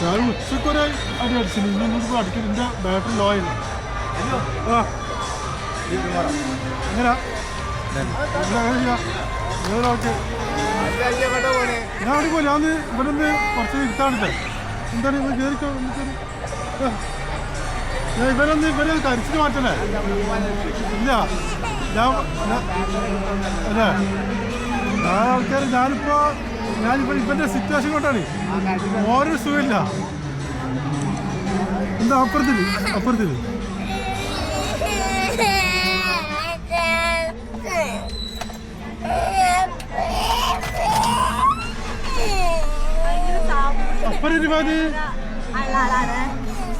ഞാൻ ഉച്ചക്കൊരു അടി അടിച്ചു ഇന്നൊന്നും അടിക്കും എൻ്റെ ബാറ്ററി ലോ ആയിരുന്നു ആ എങ്ങനെയാ ഓക്കെ ഞാൻ അവിടെ പോലെ ഞാൻ ഇവിടെ നിന്ന് കുറച്ച് ഇരുത്താണില്ല എന്താണ് ഇവർ കയറിക്കോ ഞാൻ ഇവരെ കരിച്ചിട്ട് മാറ്റണേ ഇല്ല ഞാൻ അല്ലേ ആൾക്കാർ ഞാനിപ്പോൾ ഇവൻ്റെ സിറ്റുവേഷൻ കൊണ്ടാണ് ഓരോ സുഖമില്ല എന്താ അപ്പുറത്തിൽ അപ്പുറം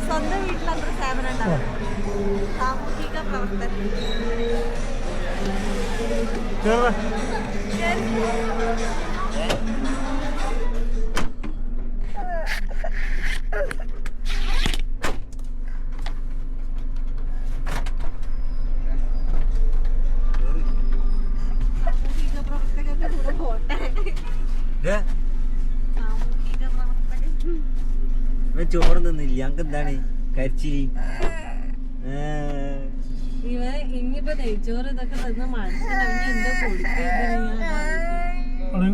സ്വന്തം വീട്ടിലത്ര സേവനം ഉണ്ടാവും സാമൂഹിക പ്രവർത്തനം ചോറ് നിന്നില്ല ഞങ്ങൾക്ക് എന്താണ് കരിച്ചിരി ഇനിയിപ്പോ നെയ്ച്ചോറ് ഇതൊക്കെ തന്ന മനസ്സിലാവും എന്താ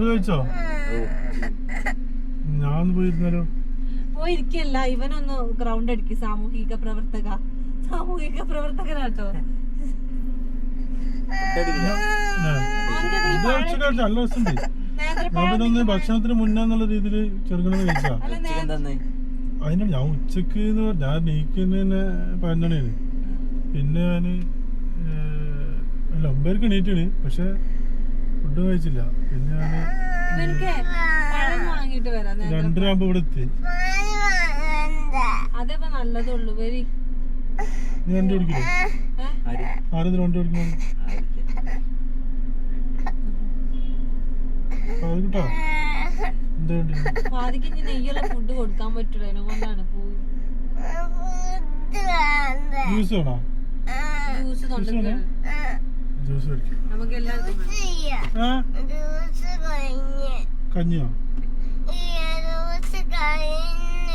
കഴിച്ചോ ഞാൻ പോയിരുന്നല്ലോ പോയിരിക്കല്ല ഇവനൊന്ന് ഗ്രൗണ്ട് അടിക്കും സാമൂഹിക പ്രവർത്തകനാട്ടോ ഭക്ഷണത്തിന് മുന്നേ എന്നുള്ള രീതിയിൽ ചെറുക്കണെന്ന് കഴിച്ചാ അതിനാണ് ഞാൻ ഉച്ചക്ക് ഞാൻ നീക്കുന്നതിന് 12 പിന്നെ ഞാന് 9 എണീറ്റാണ് പക്ഷെ ഫുഡ് കഴിച്ചില്ല പിന്നെ ഞാന് 2:30 ആകുമ്പോ ഇവിടെ എത്തി അതേപ്പോ നല്ലതുള്ളൂ നീ വണ്ടി ഓടിക്കില്ലേ ആരെന്തിനും വണ്ടി ഓടിക്കണം കേട്ടോ പാതിക്ക് ഇനി നെയ്യുള്ള ഫുഡ് കൊടുക്കാൻ പറ്റൂല അതിനെ കൊണ്ടാണ് പോയി നമുക്ക് എല്ലാവർക്കും കഞ്ഞിയോ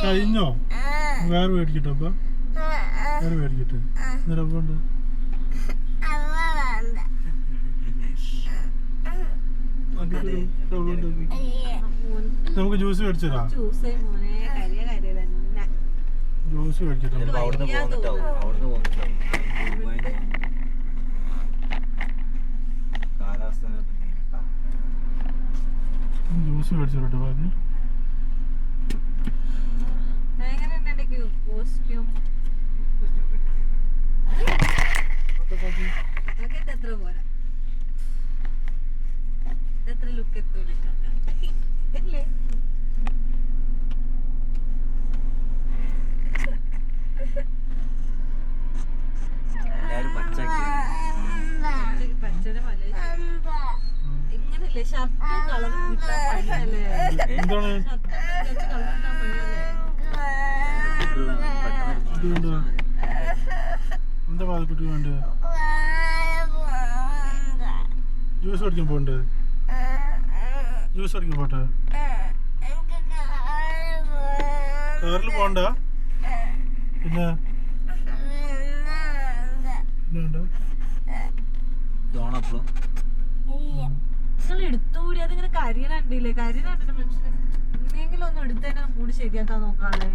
കഴിഞ്ഞോ വേറെ മേടിക്കട്ടോ അപ്പ വേറെ മേടിക്കട്ടെ നിലവുണ്ട് നമുക്ക് ജ്യൂസ് മേടിച്ചതാ ജ്യൂസ് മേടിച്ചിട്ടോ ജ്യൂസ് മേടിച്ചോട്ടെ ബാക്കി എത്ര പോരാ എത്ര ലുക്ക് എത്തൂല്ലേ പച്ചര പല ഇങ്ങനല്ലേ ഷർട്ടും കളർ കിട്ടാൻ പണിയല്ലേ എന്താ പാലക്കുട്ടി വേണ്ടത് ജ്യൂസ് അടിക്കാൻ പോണ്ടേ ജ്യൂസ് അടിക്കാൻ പോട്ടെ കാറിൽ പോണ്ട പിന്നെ നിങ്ങൾ എടുത്തുകൂടി അതിങ്ങനെ കരിയണണ്ടില്ലേ കരിയണണ്ടിട്ട് മനുഷ്യന് ഇങ്ങനെയെങ്കിലും ഒന്നും എടുത്തതിനെ കൂടി ശരിയാക്കാൻ നോക്കാനുള്ള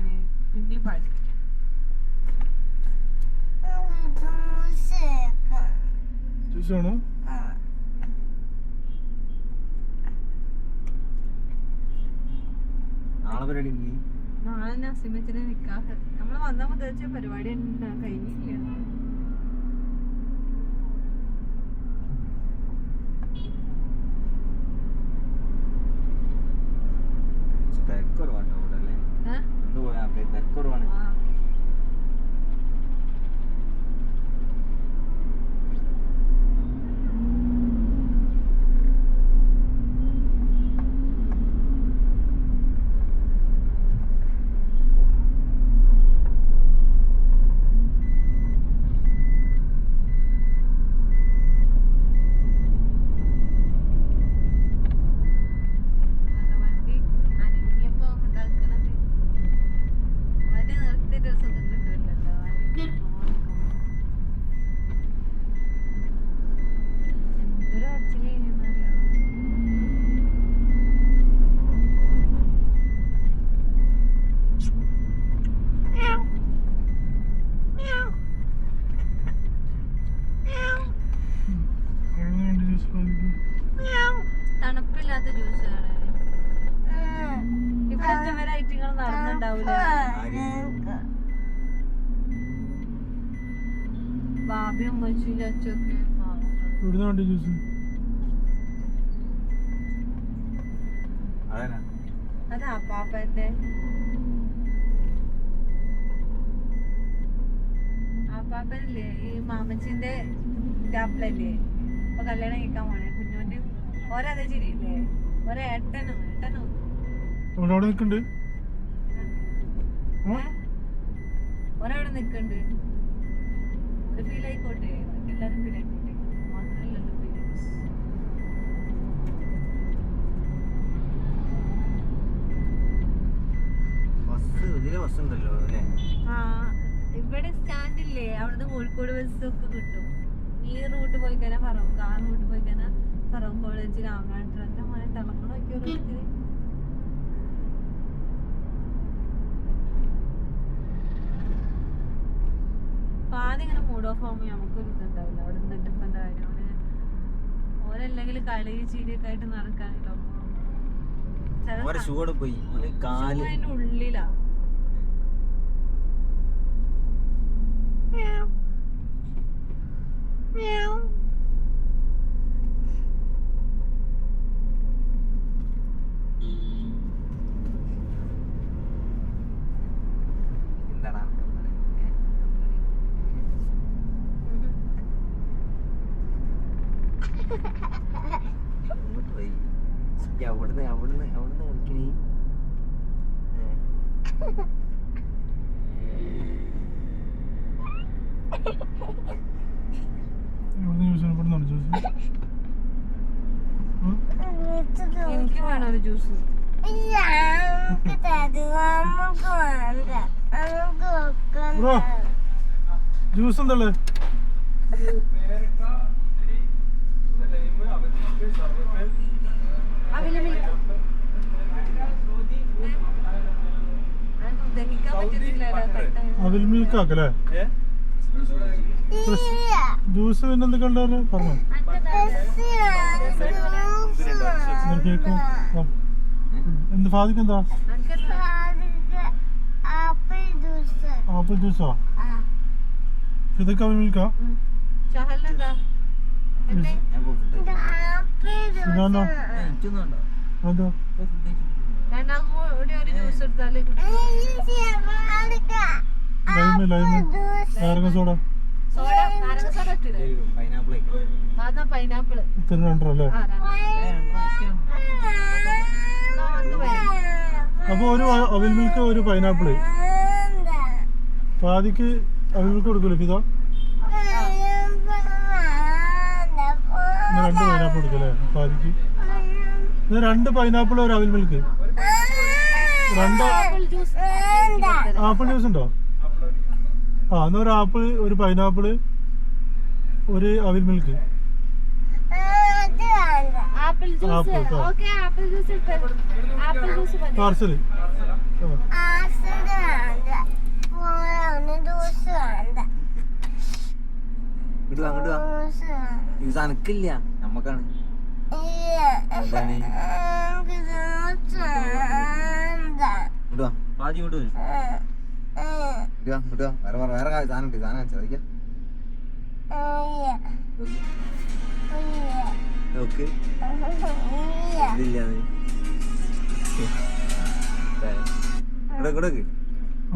പിന്നെയും പഠിപ്പിക്കാം ജ്യൂസാണോ നാളെ നസിമച്ചിനെ നിക്കാഹ് നമ്മള് വന്നാ മുതൽ പരിപാടി കഴിഞ്ഞില്ല ഇല്ലാത്ത ജ്യൂസ് ഇവിടെ വരെ ഐറ്റങ്ങൾ നടന്നുണ്ടാവൂല. ബാബിയും അമ്മച്ചും ചച്ചൊക്കെ ഇവിടുന്ന് ജ്യൂസ് അത് അപ്പാപ്പന്റെ അപ്പാപ്പനല്ലേ ഈ മാമച്ചിന്റെ സ്റ്റാപ്പിലല്ലേ ഇപ്പൊ കല്യാണം കഴിക്കാൻ പോണേ കുഞ്ഞോന്റെ ഓരോ ചിരിയില്ലേ ഒരേട്ടനോ അവിടെ നിൽക്കുന്നുണ്ട് ഒരവിടെ നിക്കണ്ട്. ഒരു ഫീൽ ആയിക്കോട്ടെ, ബാക്കി എല്ലാരും ഫീൽ ആയിക്കോട്ടെ, മാത്രല്ലല്ലോ ഫീലിങ്സ്. ആ ഇവിടെ സ്റ്റാൻഡില്ലേ, അവിടുന്ന് കോഴിക്കോട് ബസ് ഒക്കെ കിട്ടും. ഈ റൂട്ട് പോയി കഴിഞ്ഞാൽ ഫറൂഖ്, ആ റൂട്ട് പോയി കഴിഞ്ഞാൽ ഫറൂഖ് കോളേജ്, രാമനാട്ട് എന്റെ മോനെ തിളക്കണം നോക്കിയ ഓരോരുത്തര്. ആദ്യം ഇങ്ങനെ മൂഡ് ഓഫ് ആകുമ്പോൾ നമുക്കൊരു ഇതുണ്ടാവില്ല. അവിടെ നിന്നിട്ട് ഇപ്പം എന്താ കാര്യം, ഓരല്ലെങ്കിൽ കളി ചീരിയൊക്കെ ആയിട്ട് നടക്കാനല്ലോ. അതിന്റെ ഉള്ളിലാ അവിടുന്ന് കളിക്കണേ. എനിക്ക് വേണം ഒരു ജ്യൂസ്. ജ്യൂസ് എന്തല്ലേ അവിൽ മിൽക്ക് ആക്കല്ലേ ജ്യൂസ് പിന്നെ എന്തൊക്കെ ഉണ്ടായിരുന്നു പറഞ്ഞോ. എന്ത് ഫാദിക്ക് എന്താ ആപ്പിൾ ജ്യൂസാ? ഇതൊക്കെ അവിൽ മിൽക്കാ? ഇതാണോ അതോ ലൈമ് നാരങ്ങ സോഡ പൈനാപ്പിള് ഇത്ര രണ്ടല്ലേ? അപ്പൊ ഒരു അവിൽ മിൽക്ക് ഒരു പൈനാപ്പിള്. ഫാദിക്ക് അവിൽ മിൽക്ക് കൊടുക്കൂലേ ഫിദ? രണ്ട് പൈനാപ്പിൾ കൊടുക്കല്ലേ ഫാദിക്ക്? രണ്ട് പൈനാപ്പിൾ ഒരു അവിൽ മിൽക്ക്. രണ്ട് ആപ്പിൾ ജ്യൂസ് ഉണ്ടോ? ആ എന്നാ ഒരു ആപ്പിൾ ഒരു പൈനാപ്പിള് ഒരു അവിൽ മിൽക്ക്. പാർസല് അനക്കില്ല നമ്മക്കാണ്. എന്താണ് വേറെ സാധനം ചോദിക്കാം.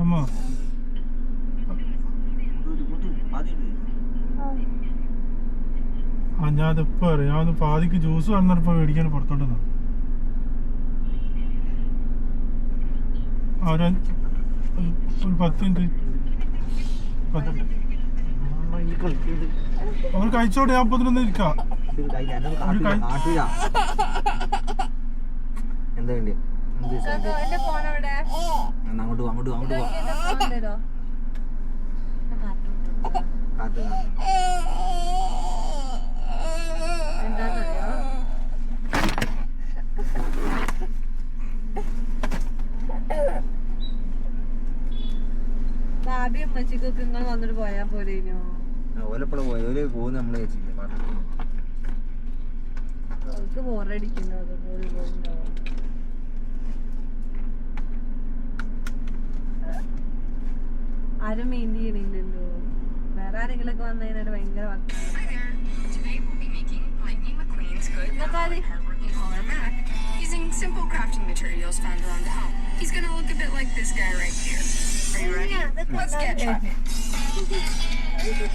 അമ്മ ആ ഞാനിപ്പോ അറിയാം. ഞാൻ ഫാദിക്ക് ജ്യൂസ് വന്നപ്പോ മേടിക്കാൻ പുറത്തോട്ട് ഒരു 10 മിനിറ്റ് അവർ കഴിച്ചോട്ടെ. ഞാൻ 10 മിനിറ്റ് ഇരിക്കാം. എന്താ വേണ്ടി അങ്ങോട്ട് അങ്ങോട്ട് അങ്ങോട്ട് കാത്ത് ഭാബി അമ്മച്ചിക്കൊക്കെ നിങ്ങൾ വന്നിട്ട് പോയാ പോരേനോ? ഓലെപ്പോഴും പോയി പോകുന്ന നമ്മളെ ചേച്ചില്ല. നമുക്ക് ബോറടിക്കുന്നു അത് പോയി പോയിട്ടുണ്ടാവും. ആരും മെയിൻ ചെയ്യണില്ലല്ലോ. വേറെ ആരെങ്കിലൊക്കെ വന്നു കഴിഞ്ഞാൽ ഭയങ്കര വർക്കാണ്. Hi there. Today we'll be making Lightning McQueen's good hardworking collar Mac using simple crafting materials found around the home. He's gonna look a bit like this guy right here. Are you ready? Let's get trying.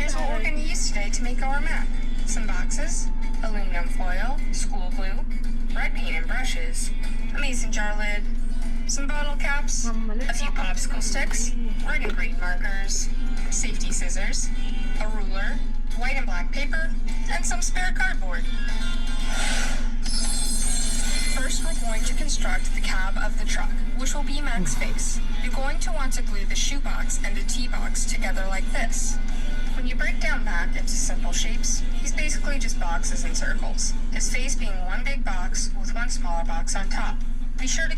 Here's what we're gonna use today to make our Mac. Some boxes, aluminum foil, school glue, red paint and brushes, a mason jar lid, some bottle caps, a few popsicle sticks, red and green markers, safety scissors, a ruler, white and black paper, and some spare cardboard. First, we're going to construct the cab of the truck, which will be Mac's face. You're going to want to glue the shoebox and the tee box together like this. When you break down Mac into simple shapes, he's basically just boxes and circles, his face being one big box with one smaller box on top. Be sure to